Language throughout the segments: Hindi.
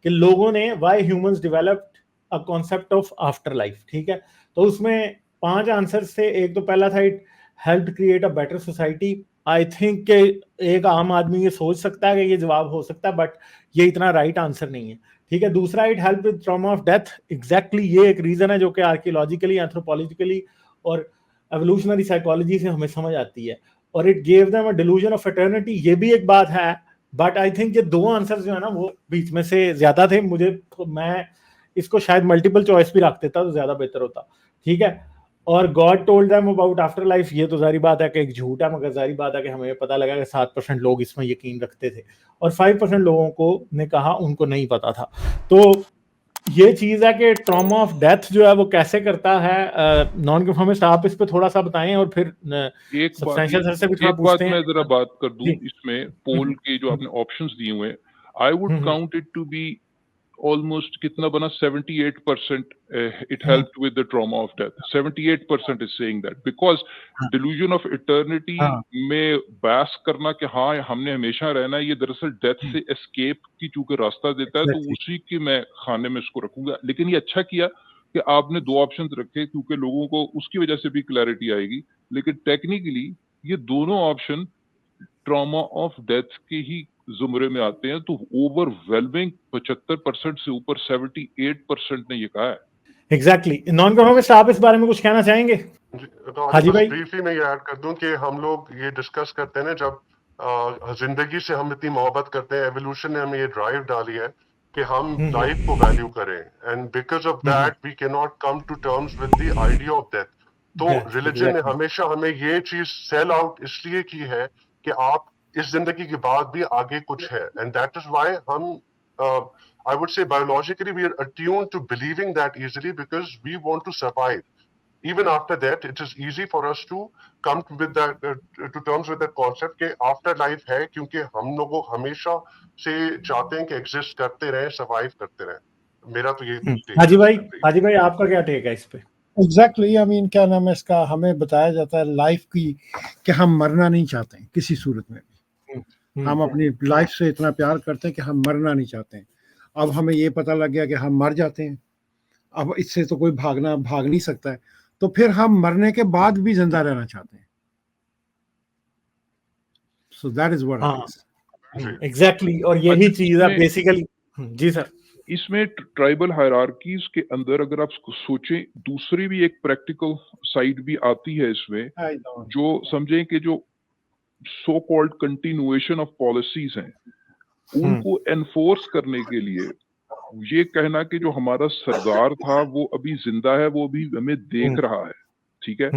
कि लोगों ने why humans developed a concept of after life, ठीक है। तो उसमें 5 आंसर्स थे। एक तो पहला था it help create a better society. I think कि एक आम आदमी ये सोच सकता है कि ये जवाब हो सकता है, बट ये इतना राइट आंसर नहीं है, ठीक है। दूसरा, it help with trauma of death. Exactly ये एक रीजन है जो कि आर्कियोलॉजिकली, एंथ्रोपोलॉजिकली और एवोल्यूशनरी साइकोलॉजी से हमें समझ आती है। और it gave them a delusion of eternity, ये भी एक बात है। बट आई थिंक ये 2 आंसर जो है ना वो बीच में से ज्यादा थे। मैं इसको शायद मल्टीपल चॉइस भी रख देता तो ज्यादा बेहतर होता, ठीक है। और God told them about after life, ये तो जारी बात है कि एक झूठ है, मगर जारी बात है कि हमें पता लगा कि 7% लोग इसमें यकीन रखते थे और 5% लोगों को ने कहा उनको नहीं पता था। तो ये चीज है कि ट्रॉमा ऑफ डेथ जो है वो कैसे करता है नॉन कन्फर्मिस्ट। आप इस पे थोड़ा सा बताएं और फिर सब्सटेंशियल सर से भी थोड़ा पूछते हैं। मैं जरा बात कर दूं इसमें पोल के जो आपने ऑप्शंस दिए हुए हैं, I would count it to be almost कितना बना 78% it helped with the trauma of death. 78% is saying that because delusion of eternity में बहस करना कि हाँ हमने हमेशा रहना है, ये दरअसल डेथ से एस्केप की चूंकि रास्ता देता है, तो उसी की मैं खाने में इसको रखूंगा। लेकिन ये अच्छा किया कि आपने 2 ऑप्शंस रखे क्योंकि लोगों को उसकी वजह से भी क्लैरिटी आएगी। लेकिन टेक्निकली ये दोनों ऑप्शन ट्रॉमा ऑफ डेथ के ही जुमरे में आते हैं। तो ओवरवेलमिंग 75% से ऊपर 78% ने ये कहा है। एग्जैक्टली। नॉन कन्फर्मिस्ट आप इस बारे में कुछ कहना चाहेंगे? तो हाजी भाई ब्रीफली मैं ये ऐड कर दूं कि हम लोग ये डिस्कस करते हैं ना, जब जिंदगी से हम इतनी मोहब्बत करते हैं, एवोल्यूशन ने हमें ये ड्राइव डाली है कि हम लाइफ को वैल्यू करें, and because of that we can not come to terms with the idea of death. तो रिलीजन ने हमेशा हमें ये चीज सेल आउट इसलिए की है कि आप इस जिंदगी के बाद भी आगे कुछ है, एंड दैट इज व्हाई हम I would say biologically we are attuned to believing that easily because we want to survive. Even after that, it is easy for us to come with that to terms with that concept कि after life है, क्योंकि हम लोगों हमेशा से चाहते हैं कि exist करते रहें, survive करते रहें। मेरा तो ये हाजी भाई आपका क्या टेक है इस पे? एग्जैक्टली आई मीन क्या नाम है इसका, हमें बताया जाता है लाइफ की कि हम मरना नहीं चाहते हैं किसी सूरत में भी। हम अपनी लाइफ से इतना प्यार करते हैं कि हम मरना नहीं चाहते हैं। अब हमें ये पता लग गया कि हम मर जाते हैं, अब इससे तो कोई भाग नहीं सकता है, तो फिर हम मरने के बाद भी जिंदा रहना चाहते हैं। So that is what it is. Exactly. और यही चीज है बेसिकली। जी सर, इसमें ट्राइबल हायरार्कीज के अंदर अगर आप सोचें, दूसरी भी एक प्रैक्टिकल साइड भी आती है इसमें, जो समझें कि जो so called continuation of policies हैं उनको एनफोर्स करने के लिए ये कहना कि जो हमारा सरदार था वो अभी जिंदा है, वो अभी हमें देख रहा है, ठीक है।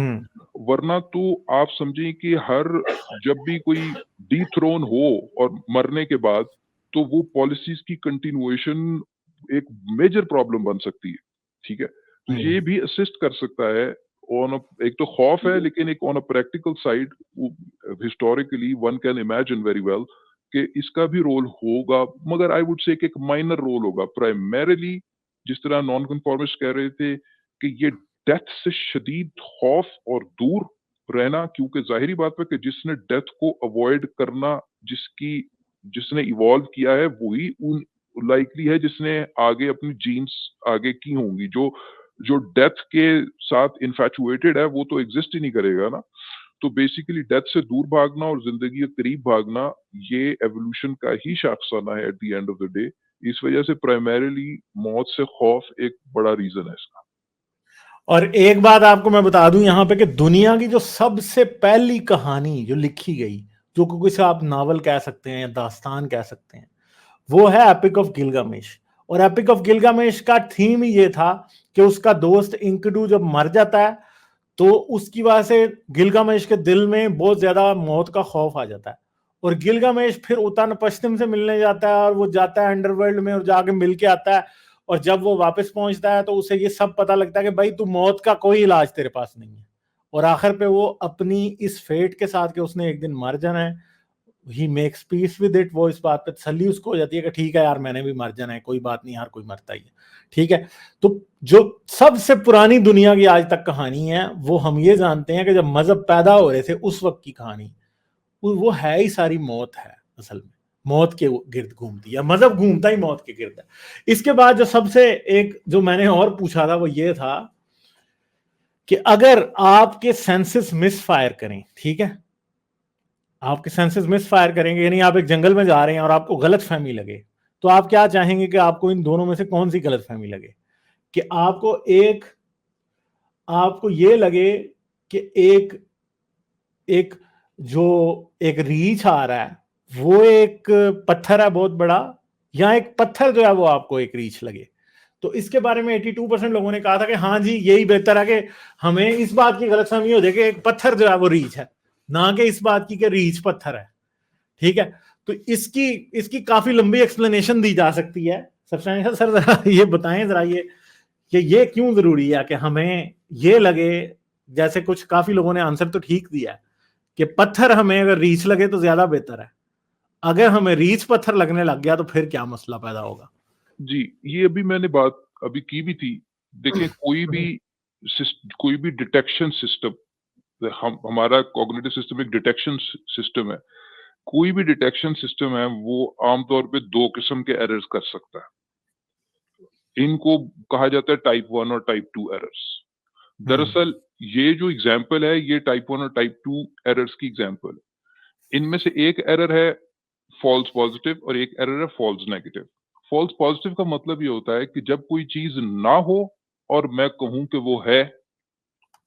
वरना तो आप समझें कि हर जब भी कोई डीथ्रोन हो और मरने के बाद, तो वो पॉलिसीज की कंटिन्यूएशन एक मेजर प्रॉब्लम बन सकती है, ठीक है। तो ये भी असिस्ट कर सकता है एक तो खौफ है, लेकिन एक on a practical side historically one can imagine very well कि इसका भी रोल होगा, मगर आई वुड से एक माइनर रोल होगा। प्राइमरीली जिस तरह नॉन कन्फॉर्मिस्ट कह रहे थे कि ये डेथ से शदीद खौफ और दूर रहना, क्योंकि जाहिरी बात है कि जिसने डेथ को अवॉइड करना जिसने इवॉल्व किया है वही उन लाइकली है जिसने आगे अपनी जीन्स आगे की होंगी। जो डेथ के साथ इन्फैचुएटेड है वो तो एग्जिस्ट ही नहीं करेगा ना। तो बेसिकली डेथ से दूर भागना और जिंदगी के करीब भागना ये एवोल्यूशन का ही शाखसाना है at the end of the day. इस वजह से प्राइमरीली मौत से खौफ एक बड़ा रीजन है इसका। और एक बात आपको मैं बता दूं यहाँ पे कि दुनिया की जो सबसे पहली कहानी जो लिखी गई, जो कुछ आप नावल कह सकते हैं या दास्तान कह सकते हैं, वो है एपिक ऑफ गिलगामेश। और एपिक ऑफ गिलगामेश का थीम ही ये था कि उसका दोस्त इंकडू जब मर जाता है तो उसकी वजह से गिलगामेश के दिल में बहुत ज्यादा मौत का खौफ आ जाता है, और गिलगामेश फिर उतान पश्चिम से मिलने जाता है और वो जाता है अंडरवर्ल्ड में और जाके मिल के आता है। और जब वो वापस पहुंचता है तो उसे ये सब पता लगता है कि भाई तू मौत का कोई इलाज तेरे पास नहीं है। और आखिर पे वो अपनी इस फेट के साथ कि उसने एक दिन मर जाना है, he makes peace with it, वो इस बात पे तसल्ली उसको हो जाती है कि ठीक है यार मैंने भी मर जाना है, कोई बात नहीं, हर कोई मरता ही है, ठीक है। तो जो सबसे पुरानी दुनिया की आज तक कहानी है वो हम ये जानते हैं कि जब मजहब पैदा हो रहे थे उस वक्त की कहानी वो है ही सारी मौत है असल में। मौत के गिर्द घूमती है, मजहब घूमता ही मौत के गिर्द है। इसके बाद जो सबसे एक जो मैंने और पूछा था वो ये था कि अगर आपके सेंसेस मिसफायर करें, ठीक है, आपके सेंसेस मिसफायर करेंगे, यानी आप एक जंगल में जा रहे हैं और आपको गलत फहमी लगे, तो आप क्या चाहेंगे कि आपको इन दोनों में से कौन सी गलत फहमी लगे? कि आपको ये लगे कि एक जो एक रीछ आ रहा है वो एक पत्थर है बहुत बड़ा, या एक पत्थर जो है वो आपको एक रीछ लगे। तो इसके बारे में 82% लोगों ने कहा था कि हाँ जी यही बेहतर है कि हमें इस बात की गलतफहमी हो जाए कि एक पत्थर जो है वो रीछ है, ना कि इस बात की कि रीछ पत्थर है। ठीक है, तो इसकी काफी लंबी एक्सप्लेनेशन दी जा सकती है। सबसे सर जरा ये बताएं जरा ये क्यों जरूरी है कि हमें ये लगे, जैसे कुछ काफी लोगों ने आंसर तो ठीक दिया है कि पत्थर हमें अगर रीछ लगे तो ज्यादा बेहतर है, अगर हमें रीछ पत्थर लगने लग गया तो फिर क्या मसला पैदा होगा? जी, ये अभी मैंने बात अभी की भी थी। देखें, कोई भी डिटेक्शन सिस्टम, हमारा कॉग्निटिव सिस्टम एक डिटेक्शन सिस्टम है। कोई भी डिटेक्शन सिस्टम है वो आमतौर पे 2 किस्म के एरर्स कर सकता है। इनको कहा जाता है टाइप 1 और टाइप 2 एरर्स। दरअसल ये जो एग्जांपल है ये टाइप 1 और टाइप 2 एरर्स की एग्जांपल है। इनमें से एक एरर है फॉल्स पॉजिटिव और एक एरर है फॉल्स नेगेटिव। फॉल्स पॉजिटिव का मतलब ये होता है कि जब कोई चीज ना हो और मैं कहूं कि वो है,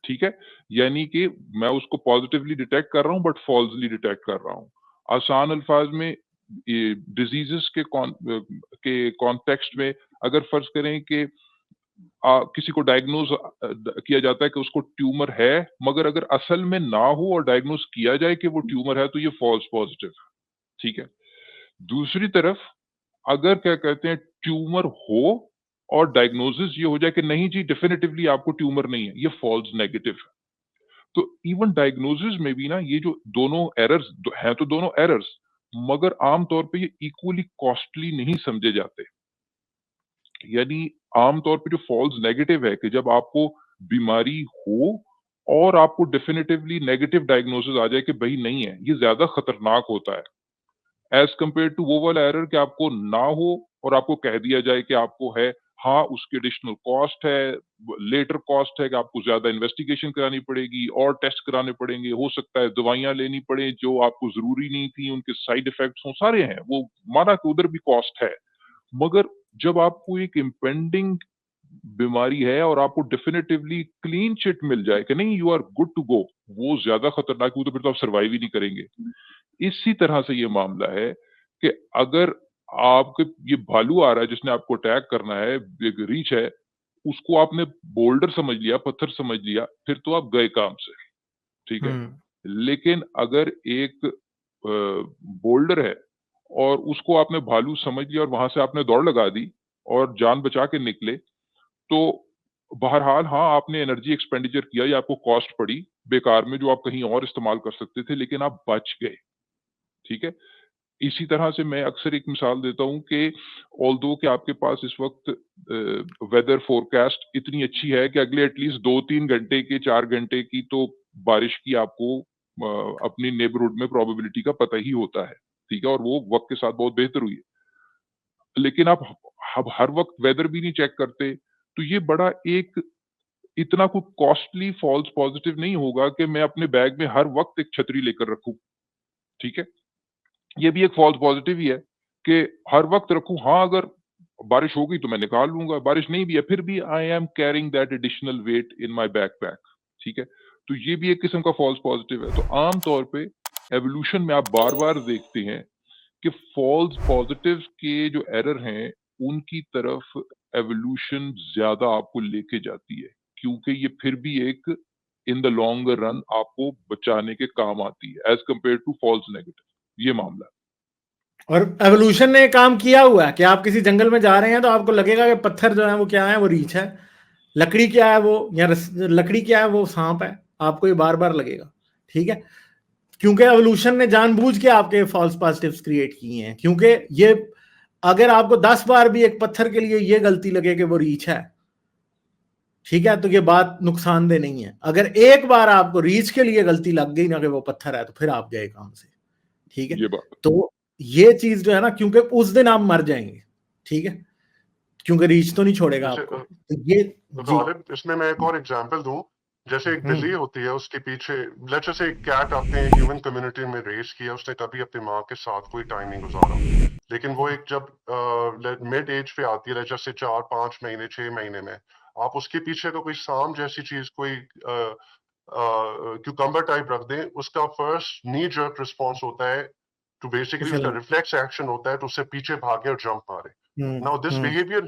ठीक है, यानी कि मैं उसको पॉजिटिवली डिटेक्ट कर रहा हूं बट फॉल्सली डिटेक्ट कर रहा हूं। आसान अल्फाज में डिजीजेस के कॉन्टेक्स्ट में अगर फर्ज करें कि किसी को डायग्नोज किया जाता है कि उसको ट्यूमर है, मगर अगर असल में ना हो और डायग्नोज किया जाए कि वो ट्यूमर है, तो ये फॉल्स पॉजिटिव है। ठीक है। दूसरी तरफ अगर क्या कहते हैं ट्यूमर हो और डायग्नोसिस ये हो जाए कि नहीं जी डेफिनेटिवली आपको ट्यूमर नहीं है, ये फॉल्स नेगेटिव है। तो इवन डायग्नोसिस में भी ना ये जो दोनों एरर्स हैं, तो दोनों एरर्स, मगर आमतौर पे ये इक्वली कॉस्टली नहीं समझे जाते। यानी आमतौर पे जो फॉल्स नेगेटिव है कि जब आपको बीमारी हो और आपको डेफिनेटिवली नेगेटिव डायग्नोसिस आ जाए कि भाई नहीं है, ये ज्यादा खतरनाक होता है एज कंपेयर टू वो वाला एरर कि आपको ना हो और आपको कह दिया जाए कि आपको है। हाँ, उसकी एडिशनल कॉस्ट है, लेटर कॉस्ट है कि आपको ज्यादा इन्वेस्टिगेशन करानी पड़ेगी और टेस्ट कराने पड़ेंगे, हो सकता है दवाइयां लेनी पड़े जो आपको जरूरी नहीं थी, उनके साइड इफेक्ट्स हो, सारे हैं, वो माना कि उधर भी कॉस्ट है। मगर जब आपको एक इम्पेंडिंग बीमारी है और आपको डेफिनेटिवली क्लीन चिट मिल जाए कि नहीं you are good to go, वो ज्यादा खतरनाक है, तो फिर तो आप सर्वाइव ही नहीं करेंगे। इसी तरह से ये मामला है कि अगर आपके ये भालू आ रहा है जिसने आपको अटैक करना है, एक रीच है, उसको आपने बोल्डर समझ लिया, पत्थर समझ लिया, फिर तो आप गए काम से, ठीक है। लेकिन अगर एक बोल्डर है और उसको आपने भालू समझ लिया और वहां से आपने दौड़ लगा दी और जान बचा के निकले, तो बहरहाल हाँ आपने एनर्जी एक्सपेंडिचर किया या आपको कॉस्ट पड़ी बेकार में जो आप कहीं और इस्तेमाल कर सकते थे, लेकिन आप बच गए, ठीक है। इसी तरह से मैं अक्सर एक मिसाल देता हूं कि ऑल्दो कि आपके पास इस वक्त वेदर फोरकास्ट इतनी अच्छी है कि अगले एटलीस्ट 2-3 घंटे के 4 घंटे की तो बारिश की आपको अपनी नेबरहुड में प्रोबेबिलिटी का पता ही होता है, ठीक है, और वो वक्त के साथ बहुत बेहतर हुई है। लेकिन आप हर वक्त वेदर भी नहीं चेक करते, तो ये बड़ा एक इतना कोई कॉस्टली फॉल्स पॉजिटिव नहीं होगा कि मैं अपने बैग में हर वक्त एक छतरी लेकर रखूं, ठीक है। ये भी एक फॉल्स पॉजिटिव ही है कि हर वक्त रखूं, हाँ अगर बारिश होगी तो मैं निकाल लूंगा, बारिश नहीं भी है फिर भी I am carrying that additional weight in my backpack, ठीक है। तो ये भी एक किस्म का फॉल्स पॉजिटिव है। तो आमतौर पे एवोल्यूशन में आप बार बार देखते हैं कि फॉल्स पॉजिटिव के जो एरर हैं उनकी तरफ एवोल्यूशन ज्यादा आपको लेके जाती है, क्योंकि ये फिर भी एक इन द लॉन्गर रन आपको बचाने के काम आती है as compare to false negative. ये मामला है। और एवोल्यूशन ने काम किया हुआ है कि आप किसी जंगल में जा रहे हैं तो आपको लगेगा कि पत्थर जो है वो क्या है, वो रीछ है, लकड़ी क्या है वो, या लकड़ी क्या है वो सांप है, आपको ये बार बार लगेगा, ठीक है। क्योंकि एवोल्यूशन ने जानबूझ के आपके फॉल्स पॉजिटिव्स क्रिएट किए हैं, क्योंकि ये अगर आपको 10 बार भी एक पत्थर के लिए ये गलती लगे कि वो रीछ है, ठीक है, तो ये बात नुकसानदेह नहीं है। अगर एक बार आपको रीछ के लिए गलती लग गई ना कि वो पत्थर है, तो फिर आप गए काम से, ठीक है। ये बात तो ये चीज जो है ना, क्योंकि उस दिन आप मर जाएंगे, ठीक है, क्योंकि रीच तो नहीं छोड़ेगा आपको। तो ये गालिब, इसमें मैं एक और एग्जांपल दूं, जैसे एक बिल्ली होती है, उसके पीछे लेट्स से एक कैट आपने ह्यूमन कम्युनिटी में रेस किया, उसने कभी अपनी माँ के साथ कोई टाइम नहीं गुजारा, लेकिन वो एक जब मिड एज पे आती है, जैसे 4-5 महीने 6 महीने में, आप उसके पीछे तो कोई साम जैसी चीज, कोई क्यूकम्बर टाइप रख दें, उसका फर्स्ट नी जर्क रिस्पॉन्स होता है टू बेसिकली, उसका रिफ्लेक्स एक्शन होता है तो उससे पीछे भागे और जंप मारे। Now this behavior,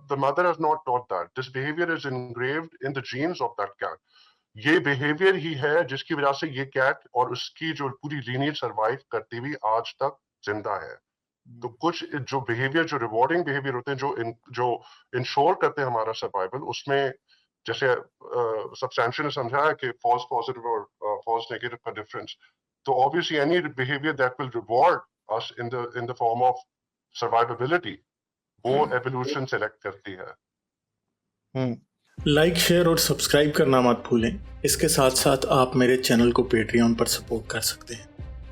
the mother has not taught that. This behavior is engraved in the genes of that cat. ये behavior ही है जिसकी वजह से ये cat और उसकी जो पूरी lineage survive करती हुई आज तक जिंदा है। तो कुछ जो behavior, जो rewarding behavior होते हैं, जो ensure करते हैं हमारा survival, उसमें जैसे substantial ने समझाया कि false positive और false negative का difference, तो obviously any behavior that will reward us in the form of survivability, वो एवोल्यूशन सेलेक्ट करती है। लाइक, शेयर और सब्सक्राइब करना मत भूलें। इसके साथ साथ आप मेरे चैनल को पेट्रियन पर सपोर्ट कर सकते हैं।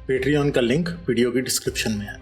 पेट्रियन का लिंक वीडियो की डिस्क्रिप्शन में है।